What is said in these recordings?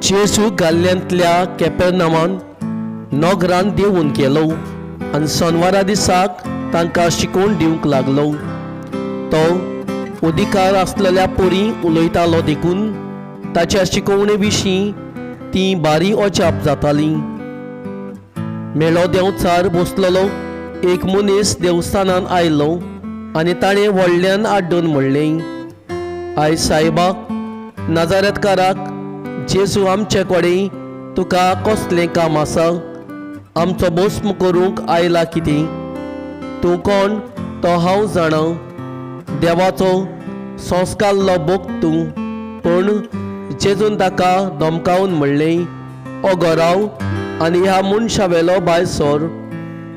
जेजू गाल्ल्यांतल्या कॅपेर्नावान नोगरान देंवून गेलो आनी सोनवारा दिसाक तांकां शिकोवन दिवंक लागलो। तो अधिकार आसलेल्या पोरी उलयतालो देखून ताच्या शिकोवणे विशीं ती बारी अजाप जाताली। मेळो देंवचार बसलेलो एक मनीस देवस्थानान आयलो आनी ताणें व्हडल्यान आड्डून म्हणलें, आयज सायबा, नाजारेतकाराक जेजू आमचे कडेन तुका कसलें काम आसा? आमचो भस्म करूंक आयला कितें? तूं कोण तो हांव जाणा, देवाचो संस्कारलो भक्त तूं। पूण जेजून ताका धमकावन म्हणलें, ओगो राव आनी ह्या मनशा भायर सर।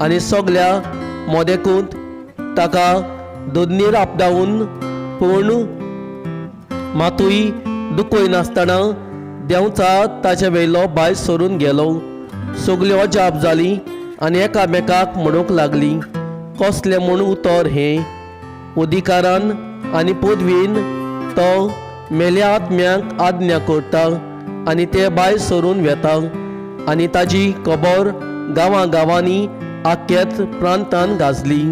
आनी सगल्या मोदेकूत ताका दोदनीर आपदावून पूण मातूय दुखोय नासतना देंवचा ताचे वयलो भायर सरून गेलो। सगळ्यो अजाप जाली आनी एकामेकाक म्हणूंक लागली, कसलें म्हूण उतर हें? अधिकारान आनी पदवेन तो मेल्या आत्म्यांक आज्ञा करता आनी ते भायर सरून वेता आनी ताजी खबर गांवांनी आख्खेच प्रांतान गाजली।